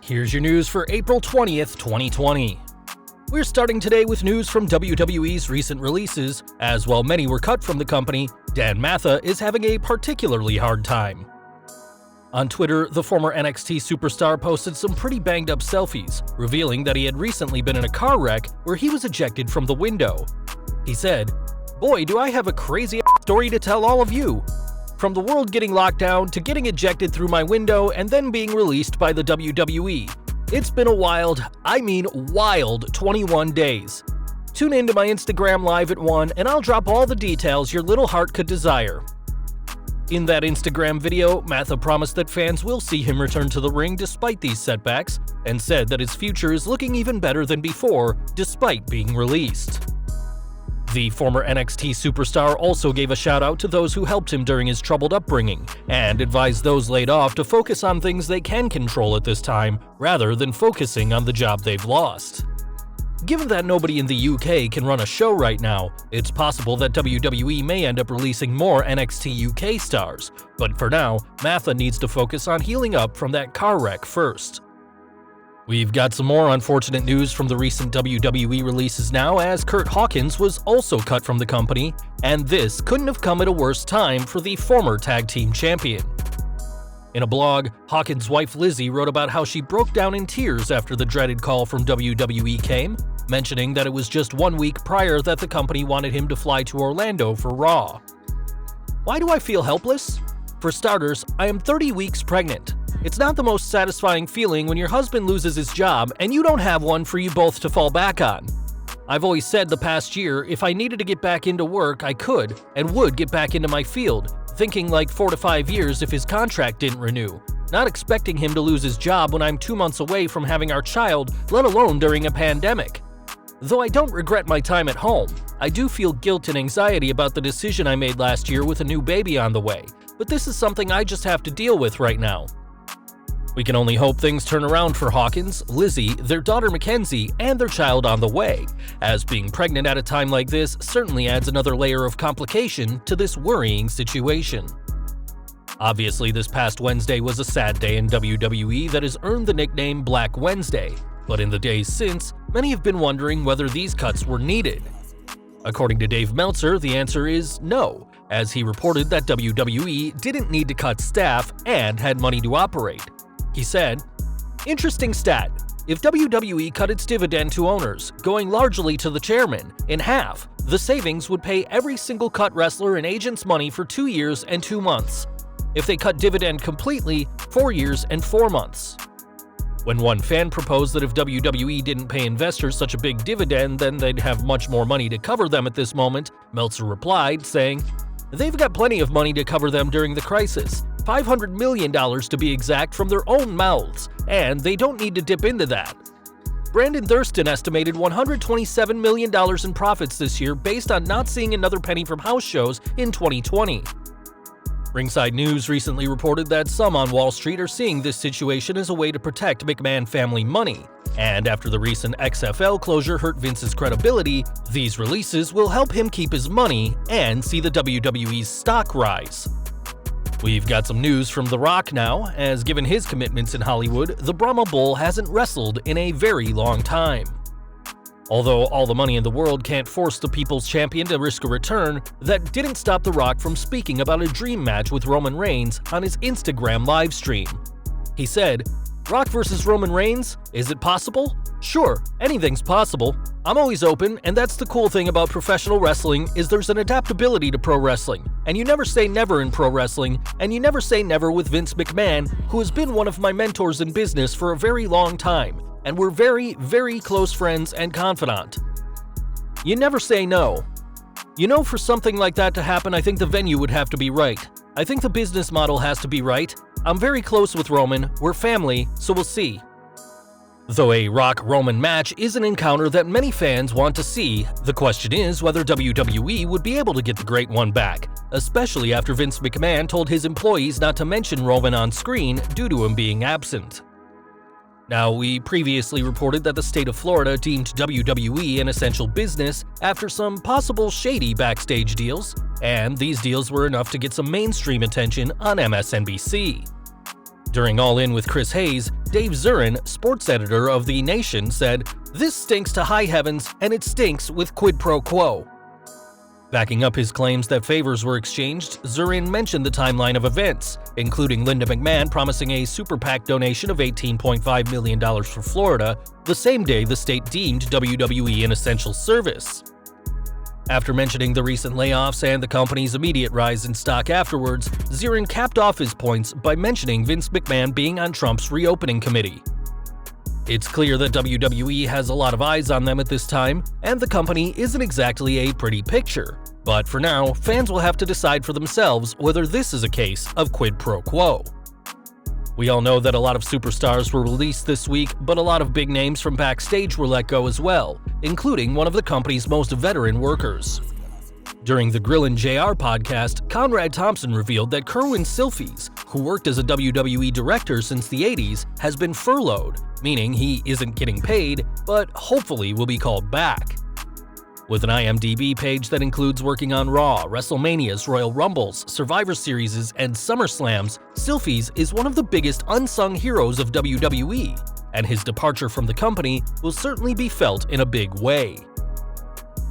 Here's your news for April 20th, 2020. We're starting today with news from WWE's recent releases, as while many were cut from the company, Dan Matha is having a particularly hard time. On Twitter, the former NXT superstar posted some pretty banged-up selfies, revealing that he had recently been in a car wreck where he was ejected from the window. He said, "Boy, do I have a crazy story to tell all of you. From the world getting locked down to getting ejected through my window and then being released by the WWE. It's been a wild 21 days. Tune into my Instagram live at 1 and I'll drop all the details your little heart could desire." In that Instagram video, Matha promised that fans will see him return to the ring despite these setbacks, and said that his future is looking even better than before, despite being released. The former NXT superstar also gave a shout-out to those who helped him during his troubled upbringing, and advised those laid off to focus on things they can control at this time, rather than focusing on the job they've lost. Given that nobody in the UK can run a show right now, it's possible that WWE may end up releasing more NXT UK stars, but for now, Matha needs to focus on healing up from that car wreck first. We've got some more unfortunate news from the recent WWE releases now, as Curt Hawkins was also cut from the company, and this couldn't have come at a worse time for the former tag team champion. In a blog, Hawkins' wife Lizzie wrote about how she broke down in tears after the dreaded call from WWE came, mentioning that it was just 1 week prior that the company wanted him to fly to Orlando for Raw. "Why do I feel helpless? For starters, I am 30 weeks pregnant. It's not the most satisfying feeling when your husband loses his job and you don't have one for you both to fall back on. I've always said the past year if I needed to get back into work, I could and would get back into my field, thinking like 4 to 5 years if his contract didn't renew, not expecting him to lose his job when I'm 2 months away from having our child, let alone during a pandemic. Though I don't regret my time at home, I do feel guilt and anxiety about the decision I made last year with a new baby on the way, but this is something I just have to deal with right now." We can only hope things turn around for Hawkins, Lizzie, their daughter Mackenzie, and their child on the way, as being pregnant at a time like this certainly adds another layer of complication to this worrying situation. Obviously, this past Wednesday was a sad day in WWE that has earned the nickname Black Wednesday, but in the days since, many have been wondering whether these cuts were needed. According to Dave Meltzer, the answer is no, as he reported that WWE didn't need to cut staff and had money to operate. He said, "Interesting stat. If WWE cut its dividend to owners, going largely to the chairman, in half, the savings would pay every single cut wrestler and agent's money for 2 years and 2 months. If they cut dividend completely, 4 years and 4 months. When one fan proposed that if WWE didn't pay investors such a big dividend, then they'd have much more money to cover them at this moment, Meltzer replied, saying, "They've got plenty of money to cover them during the crisis. $500 million to be exact from their own mouths, and they don't need to dip into that." Brandon Thurston estimated $127 million in profits this year based on not seeing another penny from house shows in 2020. Ringside News recently reported that some on Wall Street are seeing this situation as a way to protect McMahon family money, and after the recent XFL closure hurt Vince's credibility, these releases will help him keep his money and see the WWE's stock rise. We've got some news from The Rock now, as given his commitments in Hollywood, the Brahma Bull hasn't wrestled in a very long time. Although all the money in the world can't force the People's Champion to risk a return, that didn't stop The Rock from speaking about a dream match with Roman Reigns on his Instagram livestream. He said, "Rock versus Roman Reigns? Is it possible? Sure, anything's possible. I'm always open, and that's the cool thing about professional wrestling is there's an adaptability to pro wrestling, and you never say never in pro wrestling, and you never say never with Vince McMahon, who has been one of my mentors in business for a very long time, and we're very, very close friends and confidant. You never say no. You know, for something like that to happen, I think the venue would have to be right. I think the business model has to be right. I'm very close with Roman, we're family, so we'll see." Though a Rock-Roman match is an encounter that many fans want to see, the question is whether WWE would be able to get the Great One back, especially after Vince McMahon told his employees not to mention Roman on screen due to him being absent. Now, we previously reported that the state of Florida deemed WWE an essential business after some possible shady backstage deals, and these deals were enough to get some mainstream attention on MSNBC. During All In with Chris Hayes, Dave Zurin, sports editor of The Nation, said, "This stinks to high heavens, and it stinks with quid pro quo." Backing up his claims that favors were exchanged, Zurin mentioned the timeline of events, including Linda McMahon promising a Super PAC donation of $18.5 million for Florida, the same day the state deemed WWE an essential service. After mentioning the recent layoffs and the company's immediate rise in stock afterwards, Zurin capped off his points by mentioning Vince McMahon being on Trump's reopening committee. It's clear that WWE has a lot of eyes on them at this time, and the company isn't exactly a pretty picture. But for now, fans will have to decide for themselves whether this is a case of quid pro quo. We all know that a lot of superstars were released this week, but a lot of big names from backstage were let go as well, including one of the company's most veteran workers. During the Grillin' JR podcast, Conrad Thompson revealed that Kerwin Silfies, who worked as a WWE director since the 80s, has been furloughed, meaning he isn't getting paid, but hopefully will be called back. With an IMDb page that includes working on Raw, WrestleManias, Royal Rumbles, Survivor Series, and SummerSlams, Silfies is one of the biggest unsung heroes of WWE, and his departure from the company will certainly be felt in a big way.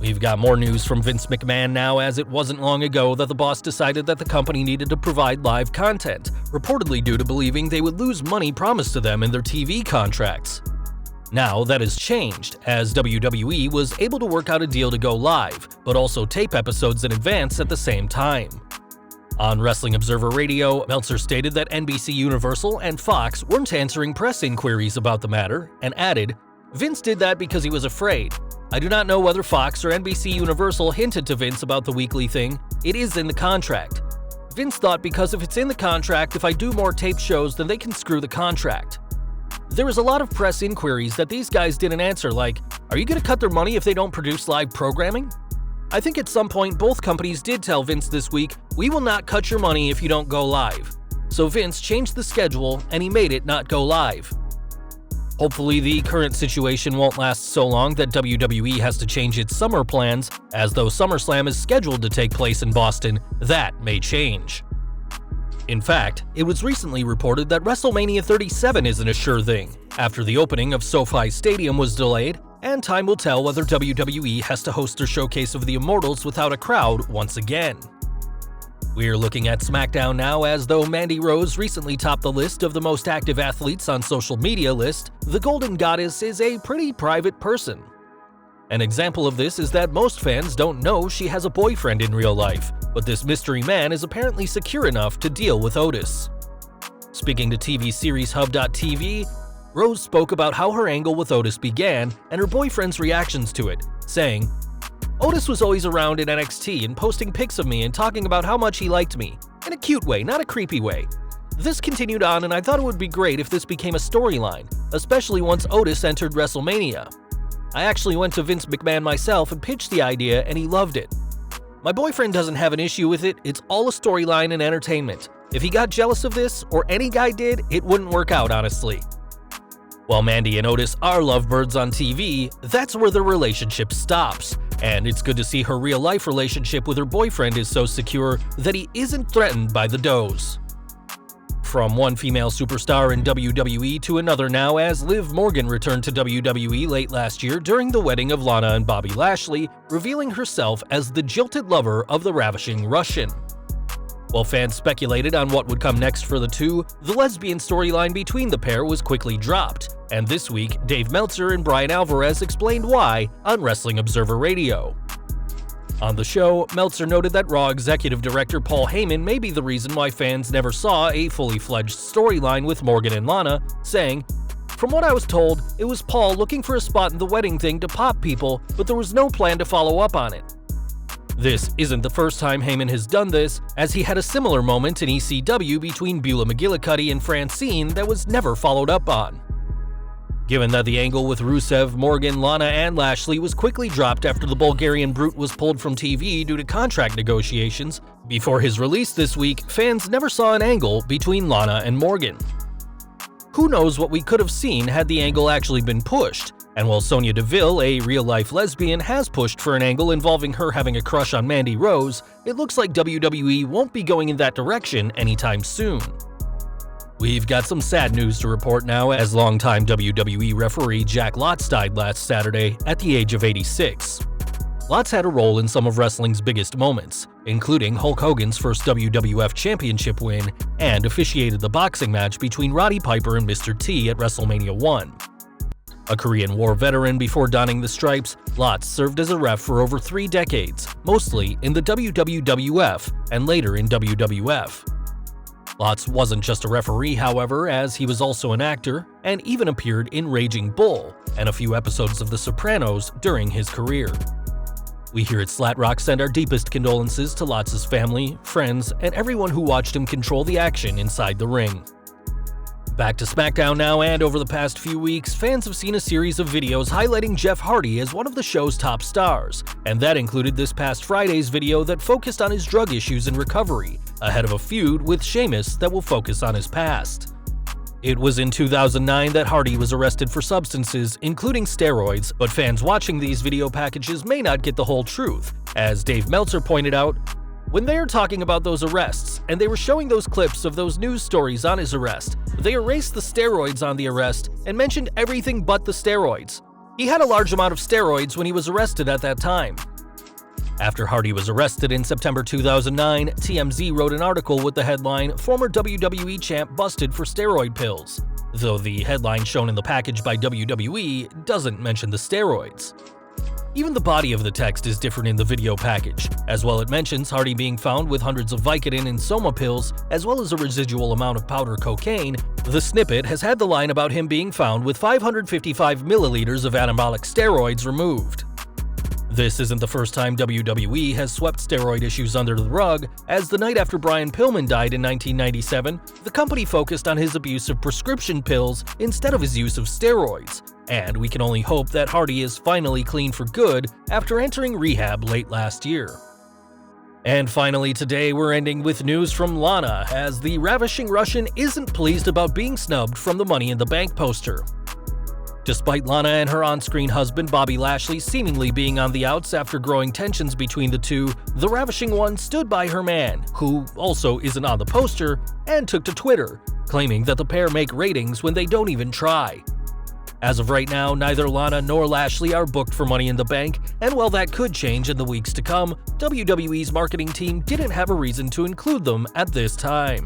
We've got more news from Vince McMahon now, as it wasn't long ago that the boss decided that the company needed to provide live content, reportedly due to believing they would lose money promised to them in their TV contracts. Now that has changed, as WWE was able to work out a deal to go live, but also tape episodes in advance at the same time. On Wrestling Observer Radio, Meltzer stated that NBC Universal and Fox weren't answering press inquiries about the matter, and added, "Vince did that because he was afraid. I do not know whether Fox or NBC Universal hinted to Vince about the weekly thing. It is in the contract. Vince thought because if it's in the contract, if I do more tape shows, then they can screw the contract." There was a lot of press inquiries that these guys didn't answer, like, are you going to cut their money if they don't produce live programming? I think at some point both companies did tell Vince this week, we will not cut your money if you don't go live. So Vince changed the schedule and he made it not go live. Hopefully the current situation won't last so long that WWE has to change its summer plans, as though SummerSlam is scheduled to take place in Boston, that may change. In fact, it was recently reported that WrestleMania 37 isn't a sure thing, after the opening of SoFi Stadium was delayed, and time will tell whether WWE has to host their showcase of the Immortals without a crowd once again. We're looking at SmackDown now, as though Mandy Rose recently topped the list of the most active athletes on social media list, the Golden Goddess is a pretty private person. An example of this is that most fans don't know she has a boyfriend in real life, but this mystery man is apparently secure enough to deal with Otis. Speaking to TV series Hub.tv, Rose spoke about how her angle with Otis began and her boyfriend's reactions to it, saying, "Otis was always around in NXT and posting pics of me and talking about how much he liked me, in a cute way, not a creepy way. This continued on, and I thought it would be great if this became a storyline, especially once Otis entered WrestleMania. I actually went to Vince McMahon myself and pitched the idea, and he loved it. My boyfriend doesn't have an issue with it, it's all a storyline and entertainment. If he got jealous of this, or any guy did, it wouldn't work out, honestly." While Mandy and Otis are lovebirds on TV, that's where their relationship stops, and it's good to see her real-life relationship with her boyfriend is so secure that he isn't threatened by the does. From one female superstar in WWE to another now, as Liv Morgan returned to WWE late last year during the wedding of Lana and Bobby Lashley, revealing herself as the jilted lover of the ravishing Russian. While fans speculated on what would come next for the two, the lesbian storyline between the pair was quickly dropped, and this week, Dave Meltzer and Brian Alvarez explained why on Wrestling Observer Radio. On the show, Meltzer noted that Raw executive director Paul Heyman may be the reason why fans never saw a fully fledged storyline with Morgan and Lana, saying, "From what I was told, it was Paul looking for a spot in the wedding thing to pop people, but there was no plan to follow up on it." This isn't the first time Heyman has done this, as he had a similar moment in ECW between Beulah McGillicuddy and Francine that was never followed up on. Given that the angle with Rusev, Morgan, Lana, and Lashley was quickly dropped after the Bulgarian Brute was pulled from TV due to contract negotiations, before his release this week, fans never saw an angle between Lana and Morgan. Who knows what we could have seen had the angle actually been pushed, and while Sonya Deville, a real-life lesbian, has pushed for an angle involving her having a crush on Mandy Rose, it looks like WWE won't be going in that direction anytime soon. We've got some sad news to report now, as longtime WWE referee Jack Lotz died last Saturday at the age of 86. Lotz had a role in some of wrestling's biggest moments, including Hulk Hogan's first WWF Championship win, and officiated the boxing match between Roddy Piper and Mr. T at WrestleMania 1. A Korean War veteran before donning the stripes, Lotz served as a ref for over 3 decades, mostly in the WWF and later in WWF. Lotz wasn't just a referee, however, as he was also an actor and even appeared in Raging Bull and a few episodes of The Sopranos during his career. We here at SlatRock send our deepest condolences to Lotz's family, friends, and everyone who watched him control the action inside the ring. Back to SmackDown now, and over the past few weeks, fans have seen a series of videos highlighting Jeff Hardy as one of the show's top stars, and that included this past Friday's video that focused on his drug issues and recovery, ahead of a feud with Sheamus that will focus on his past. It was in 2009 that Hardy was arrested for substances, including steroids, but fans watching these video packages may not get the whole truth. As Dave Meltzer pointed out, when they are talking about those arrests, and they were showing those clips of those news stories on his arrest, they erased the steroids on the arrest and mentioned everything but the steroids. He had a large amount of steroids when he was arrested at that time. After Hardy was arrested in September 2009, TMZ wrote an article with the headline, "Former WWE Champ Busted for Steroid Pills," though the headline shown in the package by WWE doesn't mention the steroids. Even the body of the text is different in the video package. As well, it mentions Hardy being found with hundreds of Vicodin and Soma pills, as well as a residual amount of powder cocaine. The snippet has had the line about him being found with 555 milliliters of anabolic steroids removed. This isn't the first time WWE has swept steroid issues under the rug, as the night after Brian Pillman died in 1997, the company focused on his abuse of prescription pills instead of his use of steroids. And we can only hope that Hardy is finally clean for good after entering rehab late last year. And finally today, we're ending with news from Lana, as the ravishing Russian isn't pleased about being snubbed from the Money in the Bank poster. Despite Lana and her on-screen husband Bobby Lashley seemingly being on the outs after growing tensions between the two, the ravishing one stood by her man, who also isn't on the poster, and took to Twitter, claiming that the pair make ratings when they don't even try. As of right now, neither Lana nor Lashley are booked for Money in the Bank, and while that could change in the weeks to come, WWE's marketing team didn't have a reason to include them at this time.